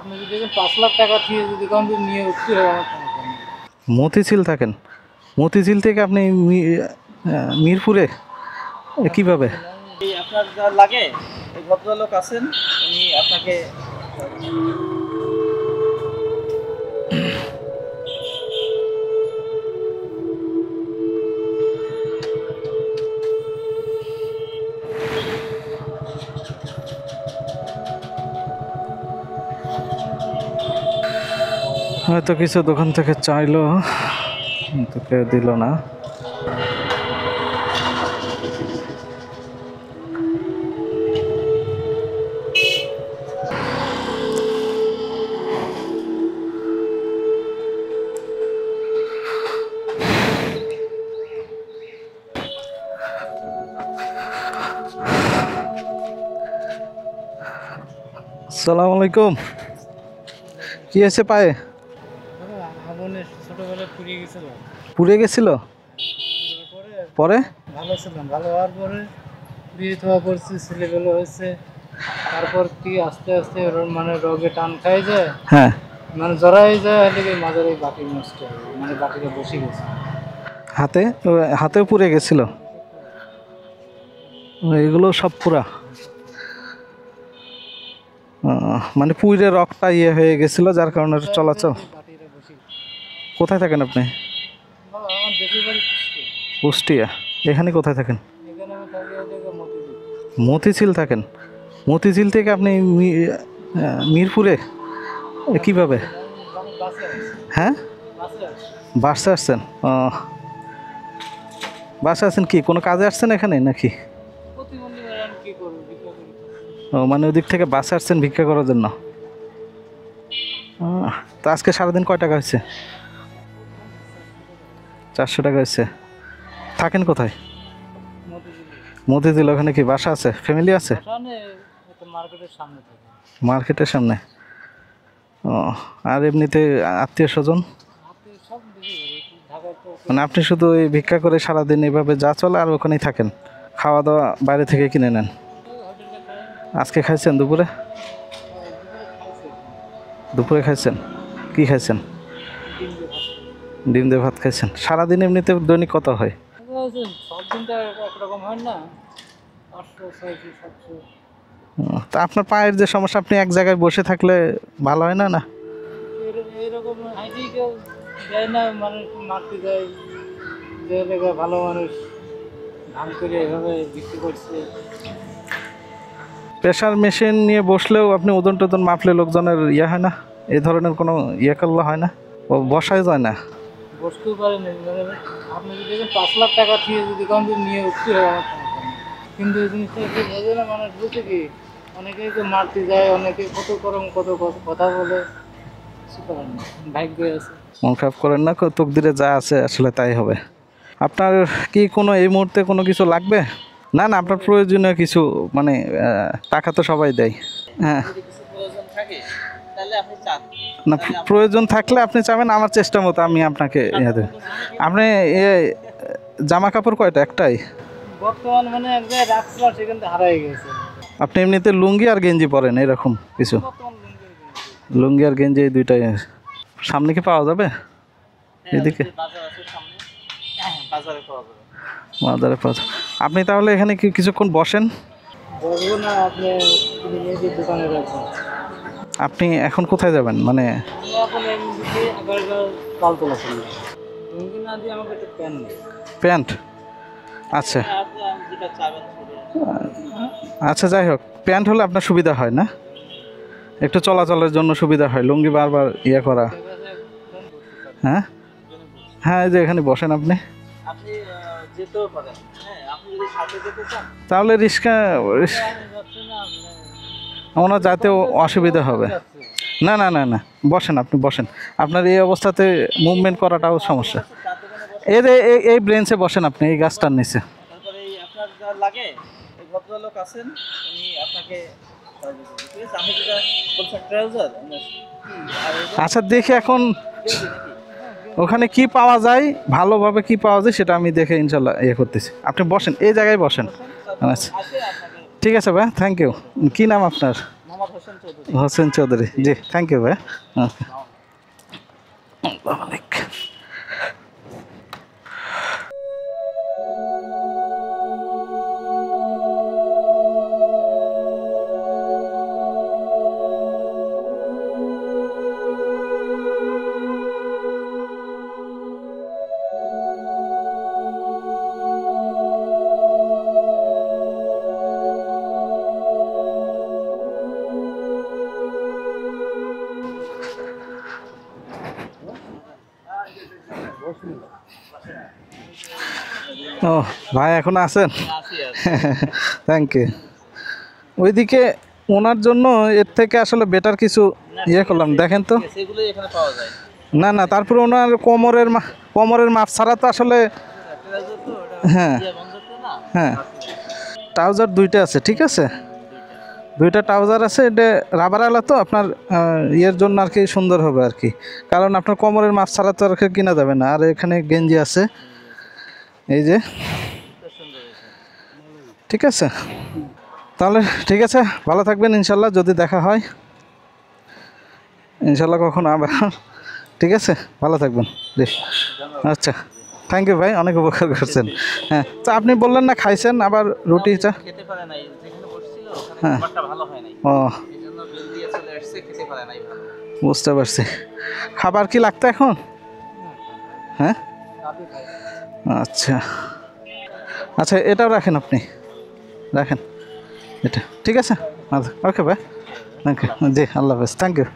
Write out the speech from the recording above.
আপনি যদি 5 লাখ টাকা দিয়ে যদি কোন দিন নিয়ে উঠতে হয় আমার সমস্যা নেই। মতিঝিল থাকেন? মতিঝিল থেকে আপনি মিরপুরে কিভাবে? এই আপনার যা লাগে এই ভদ্রলোক আছেন উনি আপনাকে হয়তো কিছু দোকান থেকে চাইলো, তোকে দিল না। আসসালামু আলাইকুম। কি হয়েছে পায়ে? আগুনে ছোটবেলায় পুড়িয়ে গেছিল। পুড়ে গেছিল? পরে ভালো ছিলাম, ভালো হওয়ার পরে বিয়ে থাওয়া করছি, ছেলেগুলো হয়েছে। তারপর কি আস্তে আস্তে মানে রোগে টান খাই যায়, হ্যাঁ। মানে জড়াই যায়, এদিকে মাঝের এই বাটি নষ্ট হয়ে যায়, মানে বাটিটা বসে গেছে। হাতেও পুড়ে গেছিল? এগুলো সব পুরা মানে পুড়ে রকটা হয়ে গেছিল, যার কারণে চলাচল। বাটিটা বসে গেছে। কোথায় থাকেন আপনি? আমার দেশের বাড়ি কুষ্টিয়া। কুষ্টিয়া। এখানে কোথায় থাকেন? এখানে আমি থাকি এদিকে মতিঝিল। মতিঝিল থাকেন? মতিঝিল থেকে আপনি মিরপুরে কিভাবে? আমি বাসে আছি। হ্যাঁ, বাসে আছি। বাসে আসছেন? বাসে আসছেন কি কোনো কাজে আসছেন এখানে নাকি? প্রতিবন্ধী আমি কি করবো, ভিক্ষা করি। মানে ওদিক থেকে বাসে আসছেন ভিক্ষা করার জন্য? তো আজকে সারাদিন কয় টাকা হয়েছে? 400 টাকা হয়েছে। থাকেন কোথায়? মতিঝিল। মতিঝিল। ওখানে কি বাসা আছে, ফ্যামিলি আছে? ওখানে একটা মার্কেটের সামনে থাকে। মার্কেটের সামনে। ও, আর এমনিতে আত্মীয় স্বজন? হাতে সব দিকে ঢাকায় তো মানে আপনি শুধু এই ভিক্ষা করে সারাদিন এভাবে যা চলে আর ওখানেই থাকেন, খাওয়া দাওয়া বাইরে থেকে কিনে নেন? হোটেলে খাই। আজকে খাইছেন দুপুরে? দুপুরে খাইছেন? কি খাইছেন? ডিম দিয়ে ভাত খাইছেন। সারাদিন এমনিতে দৈনিক কত হয়? সব দিন তো একরকম হয় না, 500 600 700। তা আপনার পায়ের যে সমস্যা, আপনি এক জায়গায় বসে থাকলে ভালো হয় না? না এইরকম হাইটেই কেউ দেয় না, মানুষ মারতে যায়, যে লেগে ভালো মানুষ ধান করে এভাবে বিক্রি করছে। প্রেশার মেশিন নিয়ে বসলেও আপনি ওজন টোজন মাপলে লোকজনের হয় না? এই ধরনের কোনো করলে হয় না? ও বসাই যায় না? বসতেও পারেন, মানে আপনি যদি 5 লাখ টাকা দিয়ে যদি কোন দিন নিয়ে উঠতে হয় আমার সমস্যা নেই। কিন্তু এই জিনিসটা একটু বোঝে না মানুষ, বুঝে কি অনেকেই তো মারতে যায়, অনেকে কত করম কত কথা বলে, কিছু করেন না, ভাগ্য আছে। মন খারাপ করেন না, তকদিরে যা আছে আসলে তাই হবে। আপনার কি কোনো এই মুহূর্তে কোনো কিছু লাগবে? না না, আপনার প্রয়োজনীয় কিছু মানে টাকা তো সবাই দেয়। হ্যাঁ, যদি কিছু প্রয়োজন থাকে তাহলে আপনি চান, না প্রয়োজন থাকলে আপনি চাবেন, আমার চেষ্টা মতো আমি আপনাকে দেব। আপনি জামা কাপড় কয়টা? একটাই? বর্তমান মানে এক জায়গায় রাখছিলাম, সেখান থেকে হারাই গেছে। আপনি এমনিতে লুঙ্গি আর গেঞ্জি পরেন এরকম কিছু? বর্তমান লুঙ্গি আর গেঞ্জি এই দুইটাই। সামনে কি পাওয়া যাবে এদিকে? বাজার আছে সামনে, বাজারে পাওয়া যাবে। বাজারে পাওয়া যাবে। আপনি তাহলে এখানে কি কিছুক্ষণ বসেন? বলবো না, আপনি নিজের দোকানে রাখবেন। আপনি এখন কোথায় যাবেন? মানে আমি এখন এমনিতে আবার পাল তোলা করলাম, লুঙ্গি না দিয়ে আমাকে একটা প্যান্ট নেই। প্যান্ট? আচ্ছা আপনি যেটা চাবেন আচ্ছা, যাই হোক, প্যান্ট হলে আপনার সুবিধা হয় না, একটু চলাচলের জন্য সুবিধা হয়। লুঙ্গি বারবার করা। হ্যাঁ হ্যাঁ, এই যে এখানে বসেন আপনি। আপনি যেতেও পারেন, হ্যাঁ আপনি যদি সাথে যেতে চান তাহলে রিক্সা আমি যাচ্ছি না, আমার যাতেও অসুবিধা হবে। না না না না, বসেন, আপনি বসেন। আপনার এই অবস্থাতে মুভমেন্ট করাটাও সমস্যা। এই যে এই ব্রেঞ্চে বসেন আপনি, এই গাছটার নিচে। তারপরে এই আপনার যা লাগে এই ভদ্রলোক আছেন উনি আপনাকে ঠিক আছে। আমি যেটা বলছি ট্রাউজার আচ্ছা দেখি এখন ওখানে কি পাওয়া যায়, ভালোভাবে কি পাওয়া যায় সেটা আমি দেখে ইনশাল্লাহ করতেছি। আপনি বসেন, এই জায়গায় বসেন। আচ্ছা ঠিক আছে ভাই, থ্যাংক ইউ। কী নাম আপনার? মোহাম্মদ হোসেন চৌধুরী। হোসেন চৌধুরী, জি থ্যাংক ইউ ভাই। অনেক ও ভাই এখন আছেন? Thank you. ওইদিকে ওনার জন্য এর থেকে আসলে বেটার কিছু ইয়ে করলাম, দেখেন তো। সেগুলোই এখানে পাওয়া যায়। না না, তারপরে ওনার কোমরের মাপ ছাড়া তো আসলে, হ্যাঁ হ্যাঁ, ট্রাউজার দুইটা আছে, ঠিক আছে, দুইটা ট্রাউজার আছে। এটা রাবার আলা তো আপনার ইয়ের জন্য আর কি সুন্দর হবে আর কি, কারণ আপনার কোমরের মাপ ছাড়া তো আর কি কিনা যাবে না। আর এখানে গেঞ্জি আছে, এই যে, ঠিক আছে। তাহলে ঠিক আছে, ভালো থাকবেন ইনশাল্লাহ, যদি দেখা হয় ইনশাল্লাহ কখনো আবার। ঠিক আছে, ভালো থাকবেন, জি। আচ্ছা, থ্যাংক ইউ ভাই, অনেক উপকার করছেন। হ্যাঁ, তো আপনি বললেন না খাইছেন আবার রুটি চা? খেতে পারে নাই, যেখানে বসছিল ওখানে হ্যাঁ। খাবারটা ভালো হয় নাই, ও এইজন্য বিল দিয়ে চলে আসছে, খেতে পারে নাই ভালো। বুঝতে পারছি। খাবার কি লাগতো এখন? হ্যাঁ, আপনি খাই। আচ্ছা আচ্ছা, এটাও রাখেন, আপনি রাখেন এটা, ঠিক আছে। ওকে ভাই, থ্যাংক ইউ, জি, আল্লাহ হাফেজ, থ্যাংক ইউ।